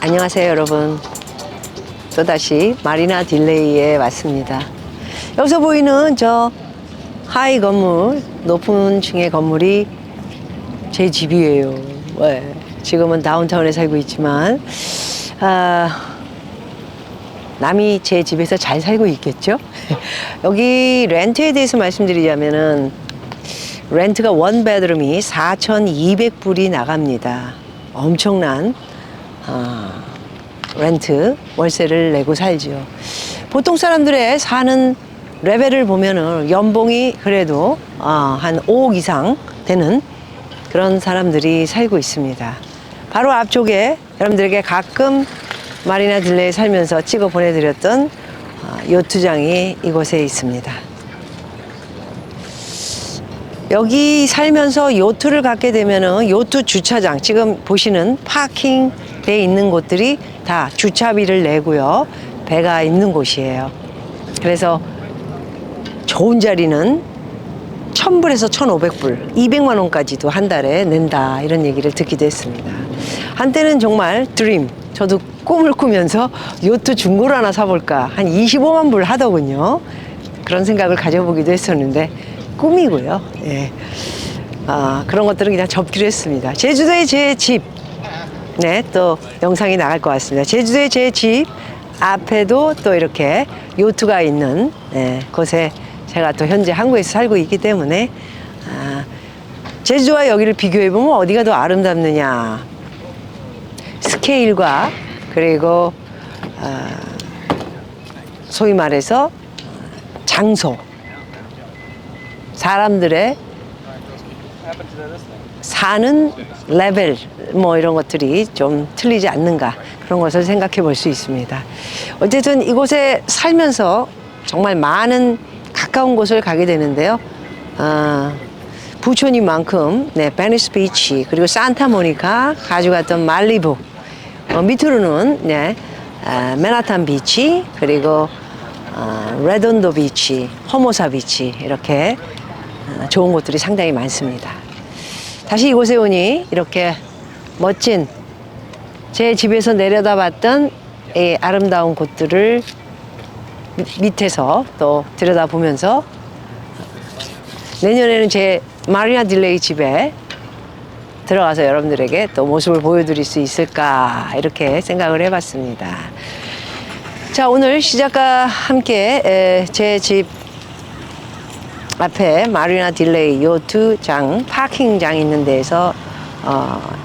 안녕하세요 여러분, 또다시 마리나 딜레이에 왔습니다. 여기서 보이는 저 하이 건물, 높은 층의 건물이 제 집이에요. 네, 지금은 다운타운에 살고 있지만 남이 제 집에서 잘 살고 있겠죠. 여기 렌트에 대해서 말씀드리자면은 렌트가 원 베드룸이 4,200불이 나갑니다. 엄청난 렌트, 월세를 내고 살죠. 보통 사람들의 사는 레벨을 보면은 연봉이 그래도 한 5억 이상 되는 그런 사람들이 살고 있습니다. 바로 앞쪽에 여러분들에게 가끔 마리나 딜레이 살면서 찍어 보내드렸던 요트장이 이곳에 있습니다. 여기 살면서 요트를 갖게 되면은 요트 주차장, 지금 보시는 파킹돼 있는 곳들이 다 주차비를 내고요. 배가 있는 곳이에요. 그래서 좋은 자리는 1,000불에서 1,500불, 200만 원까지도 한 달에 낸다, 이런 얘기를 듣기도 했습니다. 한때는 정말 드림, 저도 꿈을 꾸면서 요트 중고를 하나 사볼까, 한 25만 불 하더군요. 그런 생각을 가져보기도 했었는데 꿈이고요. 예. 그런 것들은 그냥 접기로 했습니다. 제주도의 제 집, 네, 또 영상이 나갈 것 같습니다. 제주도의 제 집 앞에도 또 이렇게 요트가 있는 곳에 제가 또 현재 한국에서 살고 있기 때문에 제주도와 여기를 비교해보면 어디가 더 아름답느냐, 스케일과 그리고 소위 말해서 장소, 사람들의 사는 레벨, 뭐 이런 것들이 좀 틀리지 않는가, 그런 것을 생각해 볼 수 있습니다. 어쨌든 이곳에 살면서 정말 많은 가까운 곳을 가게 되는데요. 부촌인 만큼 베니스 비치, 그리고 산타모니카, 가져갔던 말리부, 밑으로는 맨하탄 비치, 그리고 레돈도 비치, 허모사 비치, 이렇게 좋은 곳들이 상당히 많습니다. 다시 이곳에 오니 이렇게 멋진 제 집에서 내려다봤던 이 아름다운 곳들을 밑에서 또 들여다보면서 내년에는 제 마리나 딜레이 집에 들어가서 여러분들에게 또 모습을 보여드릴 수 있을까, 이렇게 생각을 해봤습니다. 자, 오늘 시작과 함께 제 집 앞에 마리나 딜레이 요트장, 파킹장 있는 데에서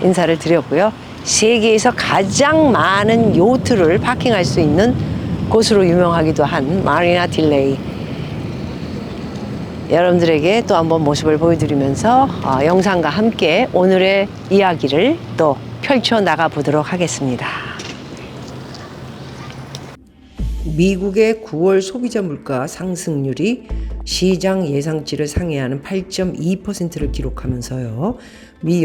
인사를 드렸고요. 세계에서 가장 많은 요트를 파킹할 수 있는 곳으로 유명하기도 한 마리나 딜레이, 여러분들에게 또 한번 모습을 보여드리면서 영상과 함께 오늘의 이야기를 또 펼쳐나가 보도록 하겠습니다. 미국의 9월 소비자 물가 상승률이 시장 예상치를 상회하는 8.2%를 기록하면서요, 미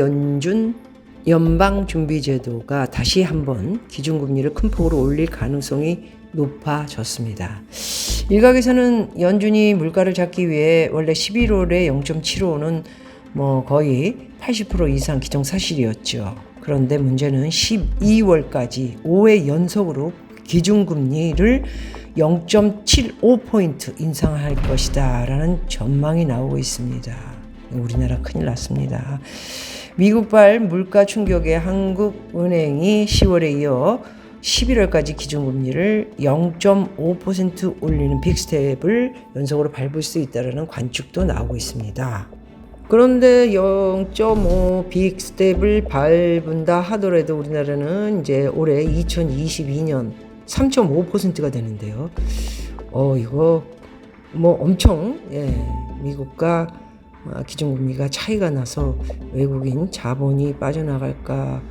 연방준비제도가 다시 한번 기준금리를 큰 폭으로 올릴 가능성이 높아졌습니다. 일각에서는 연준이 물가를 잡기 위해 원래 11월에 0.75는 거의 80% 이상 기정사실이었죠. 그런데 문제는 12월까지 5회 연속으로 기준금리를 0.75포인트 인상할 것이다 라는 전망이 나오고 있습니다. 우리나라 큰일 났습니다. 미국발 물가 충격에 한국은행이 10월에 이어 11월까지 기준금리를 0.5% 올리는 빅스텝을 연속으로 밟을 수 있다는 관측도 나오고 있습니다. 그런데 0.5 빅스텝을 밟은다 하더라도 우리나라는 이제 올해 2022년 3.5%가 되는데요. 이거 엄청 미국과 기준금리가 차이가 나서 외국인 자본이 빠져나갈까,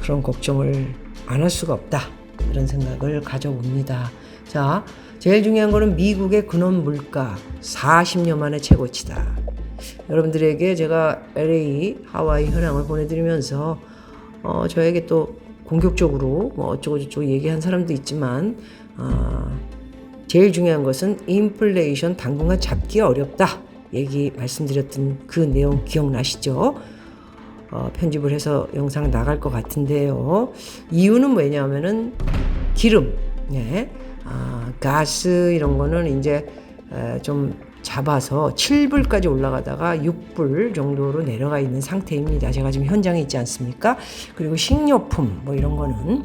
그런 걱정을 안 할 수가 없다, 이런 생각을 가져봅니다. 자, 제일 중요한 거는 미국의 근원 물가 40년 만에 최고치다. 여러분들에게 제가 LA 하와이 현황을 보내드리면서 저에게 또 공격적으로 어쩌고저쩌고 얘기한 사람도 있지만 제일 중요한 것은 인플레이션 당분간 잡기 어렵다 얘기 말씀드렸던 그 내용 기억나시죠? 편집을 해서 영상 나갈 것 같은데요. 이유는 뭐냐면은 기름, 가스 이런 거는 이제 좀 잡아서 7불까지 올라가다가 6불 정도로 내려가 있는 상태입니다. 제가 지금 현장에 있지 않습니까? 그리고 식료품 뭐 이런 거는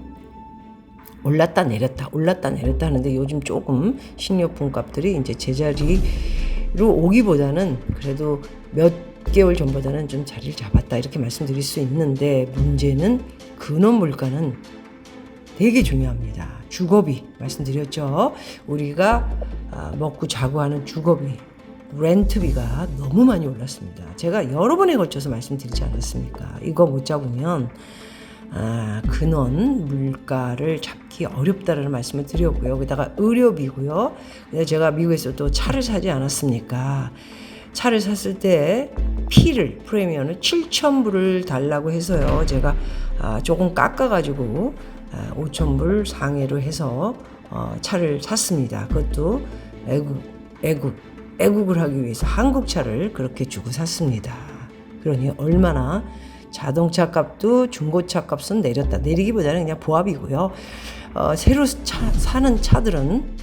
올랐다 내렸다 하는데 요즘 조금 식료품 값들이 이제 제자리로 오기보다는 그래도 몇 개월 전보다는 좀 자리를 잡았다 이렇게 말씀드릴 수 있는데, 문제는 근원 물가는 되게 중요합니다. 주거비 말씀드렸죠. 우리가 먹고 자고 하는 주거비, 렌트비가 너무 많이 올랐습니다. 제가 여러 번에 걸쳐서 말씀드리지 않았습니까? 이거 못 잡으면 근원 물가를 잡기 어렵다라는 말씀을 드렸고요. 게다가 의료비고요. 제가 미국에서 또 차를 사지 않았습니까? 차를 샀을 때 프리미엄을 7,000불을 달라고 해서요. 제가 조금 깎아가지고 5,000불 상해로 해서 차를 샀습니다. 그것도 애국을 하기 위해서 한국 차를 그렇게 주고 샀습니다. 그러니 얼마나 자동차 값도 중고차 값은 내리기보다는 그냥 보합이고요. 새로 사는 차들은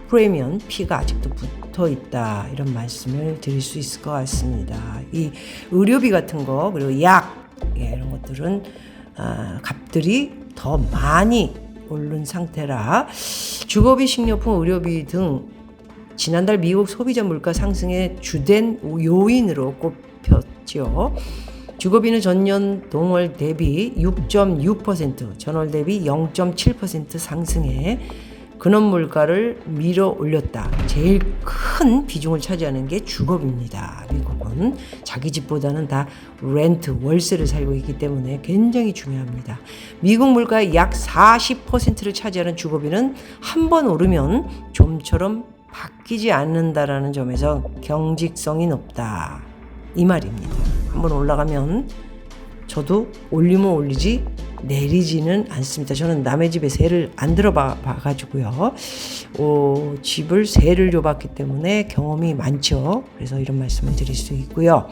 프리미엄 피가 아직도 붙어 있다 이런 말씀을 드릴 수 있을 것 같습니다. 이 의료비 같은 거 그리고 약 이런 것들은 값들이 더 많이 오른 상태라 주거비, 식료품, 의료비 등 지난달 미국 소비자 물가 상승의 주된 요인으로 꼽혔죠. 주거비는 전년 동월 대비 6.6%, 전월 대비 0.7% 상승해 근원 물가를 밀어 올렸다. 제일 큰 비중을 차지하는 게 주거비입니다. 미국은 자기 집보다는 다 렌트, 월세를 살고 있기 때문에 굉장히 중요합니다. 미국 물가의 약 40%를 차지하는 주거비는 한 번 오르면 좀처럼 바뀌지 않는다라는 점에서 경직성이 높다. 이 말입니다. 한번 올라가면 저도 올리면 올리지 내리지는 않습니다. 저는 남의 집에 세를 안 들어봐가지고요. 집을 세를 줘봤기 때문에 경험이 많죠. 그래서 이런 말씀을 드릴 수 있고요.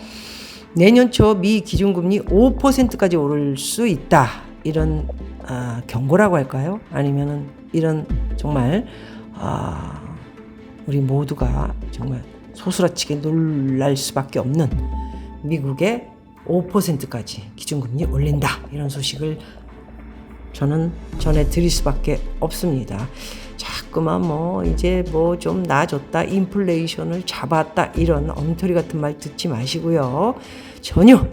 내년 초 미 기준금리 5%까지 오를 수 있다. 이런 경고라고 할까요? 아니면은 이런 정말 우리 모두가 정말 소스라치게 놀랄 수밖에 없는 미국의 5%까지 기준금리 올린다. 이런 소식을 저는 전해드릴 수밖에 없습니다. 자꾸만 이제 좀 나아졌다, 인플레이션을 잡았다 이런 엉터리 같은 말 듣지 마시고요. 전혀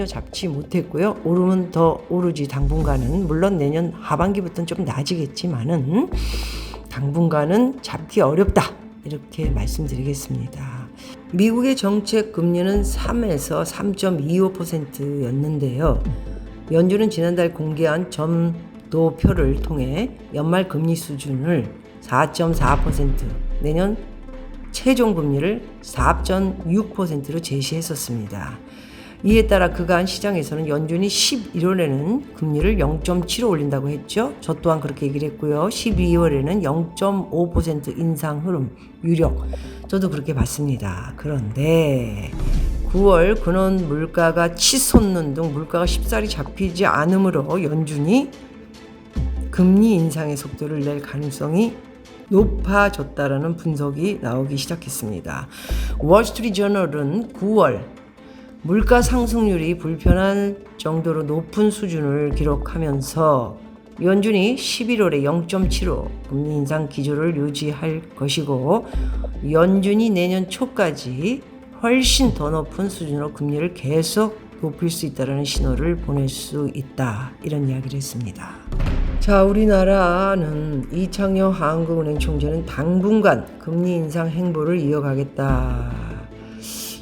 잡지 못했고요. 오르면 더 오르지 당분간은. 물론 내년 하반기부터는 좀 나아지겠지만은 당분간은 잡기 어렵다. 이렇게 말씀드리겠습니다. 미국의 정책 금리는 3에서 3.25%였는데요. 연준은 지난달 공개한 점도표를 통해 연말 금리 수준을 4.4%, 내년 최종 금리를 4.6%로 제시했었습니다. 이에 따라 그간 시장에서는 연준이 11월에는 금리를 0.7로 올린다고 했죠. 저 또한 그렇게 얘기를 했고요. 12월에는 0.5% 인상 흐름 유력. 저도 그렇게 봤습니다. 그런데 9월 근원 물가가 치솟는 등 물가가 쉽사리 잡히지 않으므로 연준이 금리 인상의 속도를 낼 가능성이 높아졌다라는 분석이 나오기 시작했습니다. 월스트리트저널은 9월 물가 상승률이 불편할 정도로 높은 수준을 기록하면서 연준이 11월에 0.75 금리 인상 기조를 유지할 것이고 연준이 내년 초까지 훨씬 더 높은 수준으로 금리를 계속 높일 수 있다는 신호를 보낼 수 있다. 이런 이야기를 했습니다. 자, 우리나라는 이창용 한국은행 총재는 당분간 금리 인상 행보를 이어가겠다.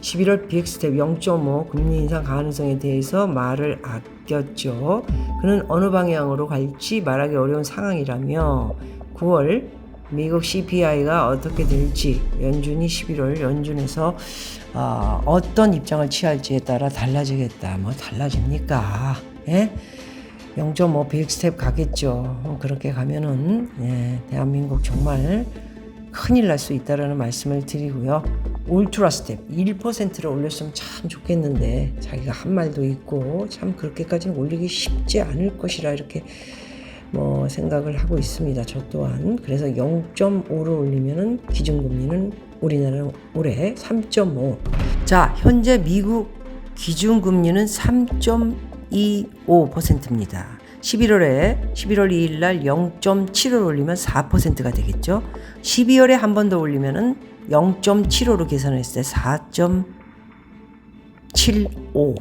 11월 빅스텝 0.5 금리 인상 가능성에 대해서 말을 아꼈죠. 그는 어느 방향으로 갈지 말하기 어려운 상황이라며 9월 미국 CPI가 어떻게 될지 연준이 11월 연준에서 어떤 입장을 취할지에 따라 달라지겠다. 달라집니까? 0.5 빅스텝 가겠죠. 그렇게 가면은 대한민국 정말 큰일 날 수 있다라는 말씀을 드리고요. 울트라 스텝 1%를 올렸으면 참 좋겠는데 자기가 한 말도 있고 참 그렇게까지는 올리기 쉽지 않을 것이라 이렇게 뭐 생각을 하고 있습니다. 저 또한. 그래서 0.5를 올리면은 기준금리는 우리나라는 올해 3.5. 자, 현재 미국 기준금리는 3.25%입니다. 11월 2일 날 0.75를 올리면 4%가 되겠죠. 12월에 한 번 더 올리면은 0.75로 계산했을 때 4.75.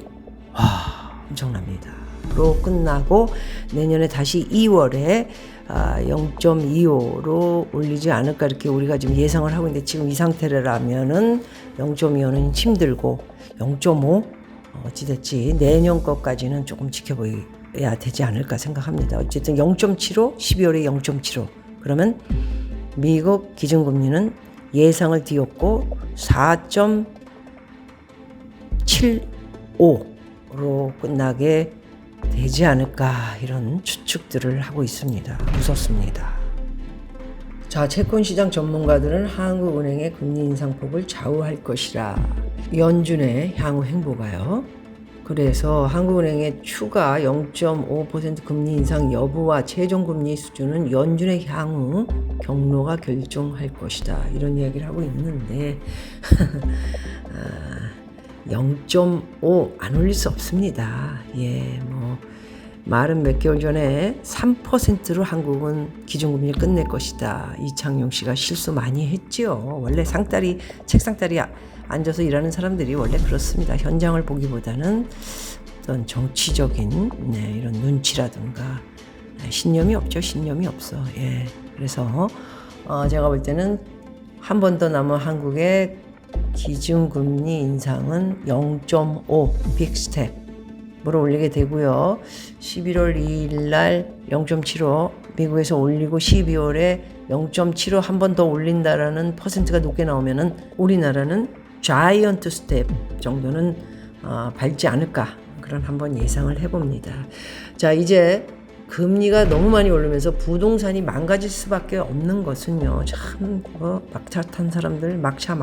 와, 엄청납니다. 로 끝나고 내년에 다시 2월에 0.25로 올리지 않을까 이렇게 우리가 지금 예상을 하고 있는데 지금 이 상태라면은 0.25는 힘들고 0.5 어찌됐지 내년 것까지는 조금 지켜봐야 되지 않을까 생각합니다. 어쨌든 0.75 12월에 0.75 그러면 미국 기준금리는 예상을 뒤엎고 4.75로 끝나게 되지 않을까 이런 추측들을 하고 있습니다. 무섭습니다. 자, 채권시장 전문가들은 한국은행의 금리 인상폭을 좌우할 것이라 연준의 향후 행보가요. 그래서 한국은행의 추가 0.5% 금리 인상 여부와 최종금리 수준은 연준의 향후 경로가 결정할 것이다. 이런 이야기를 하고 있는데 0.5 안 올릴 수 없습니다. 예, 뭐 말은 몇 개월 전에 3%로 한국은 기준금리를 끝낼 것이다. 이창용 씨가 실수 많이 했지요. 원래 책상다리 앉아서 일하는 사람들이 원래 그렇습니다. 현장을 보기보다는 어떤 정치적인 이런 눈치라든가 신념이 없죠. 신념이 없어. 예, 그래서 제가 볼 때는 한 번 더 남은 한국의 기준금리 인상은 0.5 빅스텝으로 올리게 되고요. 11월 2일 날 0.75 미국에서 올리고 12월에 0.75 한 번 더 올린다라는 퍼센트가 높게 나오면은 우리나라는 자이언트 스텝 정도는 밟지 않을까 그런 한번 예상을 해봅니다. 자, 이제 금리가 너무 많이 오르면서 부동산이 망가질 수밖에 없는 것은요. 참 막차 탄 사람들 막차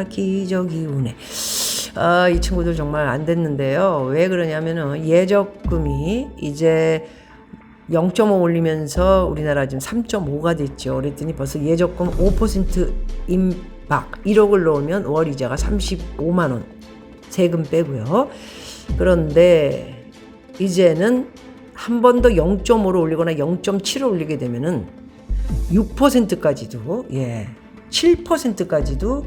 기저귀 우네. 이 친구들 정말 안 됐는데요. 왜 그러냐면은 예적금이 이제 0.5 올리면서 우리나라 지금 3.5가 됐죠. 그랬더니 벌써 예적금 5% 임박 1억을 넣으면 월 이자가 35만 원 세금 빼고요. 그런데 이제는 한 번 더 0.5로 올리거나 0.7로 올리게 되면은 6%까지도 7%까지도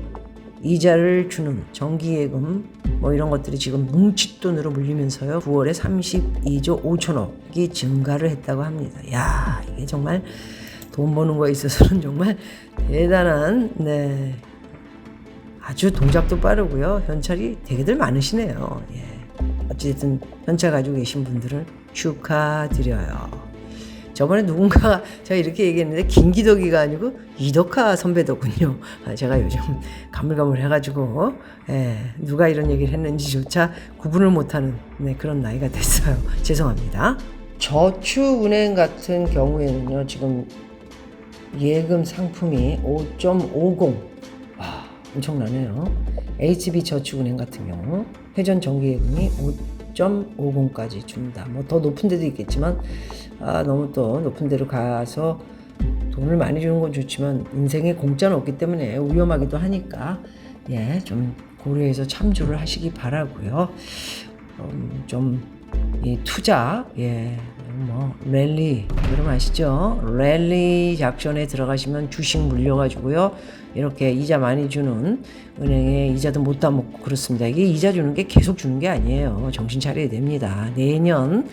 이자를 주는 정기예금 뭐 이런 것들이 지금 뭉칫돈으로 물리면서요. 9월에 32조 5천억이 증가를 했다고 합니다. 야, 이게 정말 돈 버는 거에 있어서는 정말 대단한 아주 동작도 빠르고요. 현찰이 되게들 많으시네요. 예. 어쨌든 현찰 가지고 계신 분들을 축하드려요. 저번에 누군가 제가 이렇게 얘기했는데 김기덕이가 아니고 이덕화 선배더군요. 제가 요즘 가물가물해가지고 누가 이런 얘기를 했는지조차 구분을 못하는 그런 나이가 됐어요. 죄송합니다. 저축은행 같은 경우에는요. 지금 예금 상품이 5.50 엄청나네요. HB저축은행 같은 경우 회전 정기예금이 5.50까지 줍니다. 뭐 더 높은 데도 있겠지만 너무 또 높은 데로 가서 돈을 많이 주는 건 좋지만 인생에 공짜는 없기 때문에 위험하기도 하니까 좀 고려해서 참조를 하시기 바라고요. 좀 이 투자 뭐 랠리 여러분 아시죠? 랠리 작전에 들어가시면 주식 물려가지고요. 이렇게 이자 많이 주는 은행에 이자도 못 따먹고 그렇습니다. 이게 이자 주는 게 계속 주는 게 아니에요. 정신 차려야 됩니다. 내년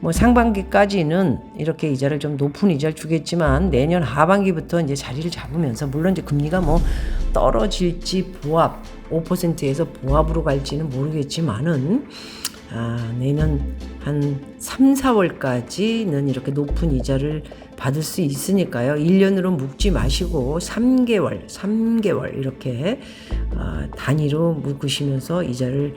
뭐 상반기까지는 이렇게 이자를 좀 높은 이자를 주겠지만 내년 하반기부터 이제 자리를 잡으면서 물론 이제 금리가 뭐 떨어질지 보합 5%에서 보합으로 갈지는 모르겠지만은 내년 한 3, 4월까지는 이렇게 높은 이자를 받을 수 있으니까요. 1년으로 묶지 마시고 3개월 이렇게 단위로 묶으시면서 이자를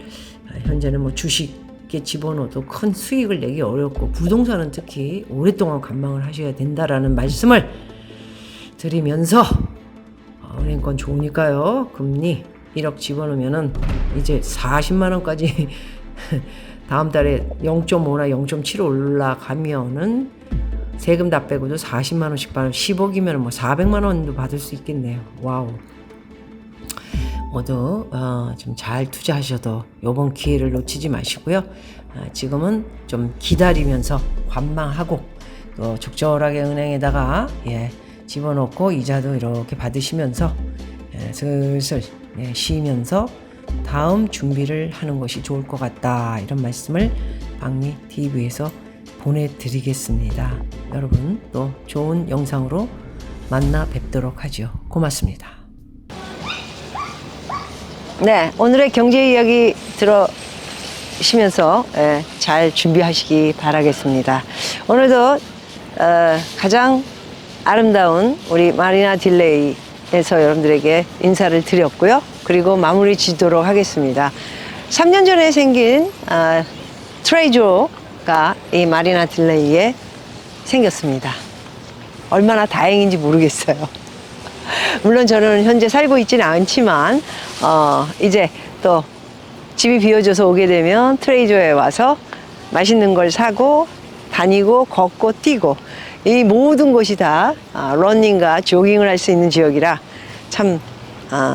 현재는 뭐 주식에 집어넣어도 큰 수익을 내기 어렵고 부동산은 특히 오랫동안 관망을 하셔야 된다라는 말씀을 드리면서 은행권 좋으니까요. 금리 1억 집어넣으면은 이제 40만 원까지 다음 달에 0.5나 0.7 올라가면은 세금 다 빼고도 40만 원씩 받으면 10억이면 뭐 400만 원도 받을 수 있겠네요. 와우. 모두 좀 잘 투자하셔도 이번 기회를 놓치지 마시고요. 지금은 좀 기다리면서 관망하고 또 적절하게 은행에다가 집어넣고 이자도 이렇게 받으시면서 슬슬 쉬면서 다음 준비를 하는 것이 좋을 것 같다, 이런 말씀을 박미 TV에서 보내드리겠습니다. 여러분 또 좋은 영상으로 만나 뵙도록 하죠. 고맙습니다. 네, 오늘의 경제 이야기 들으시면서 잘 준비하시기 바라겠습니다. 오늘도 가장 아름다운 우리 마리나 딜레이에서 여러분들에게 인사를 드렸고요. 그리고 마무리 짓도록 하겠습니다. 3년 전에 생긴 트레저가 이 마리나 딜레이에 생겼습니다. 얼마나 다행인지 모르겠어요. 물론 저는 현재 살고 있지는 않지만 이제 또 집이 비어져서 오게 되면 트레저에 와서 맛있는 걸 사고 다니고 걷고 뛰고 이 모든 곳이 다 러닝과 조깅을 할 수 있는 지역이라 참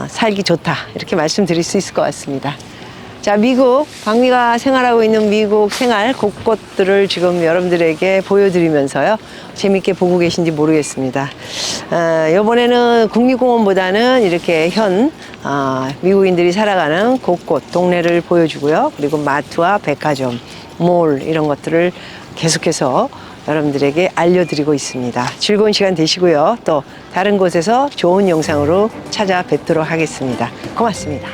살기 좋다, 이렇게 말씀드릴 수 있을 것 같습니다. 자, 미국, 박미가 생활하고 있는 미국 생활 곳곳들을 지금 여러분들에게 보여드리면서요, 재밌게 보고 계신지 모르겠습니다. 이번에는 국립공원보다는 이렇게 미국인들이 살아가는 곳곳 동네를 보여주고요. 그리고 마트와 백화점, 몰, 이런 것들을 계속해서 여러분들에게 알려드리고 있습니다. 즐거운 시간 되시고요. 또 다른 곳에서 좋은 영상으로 찾아뵙도록 하겠습니다. 고맙습니다.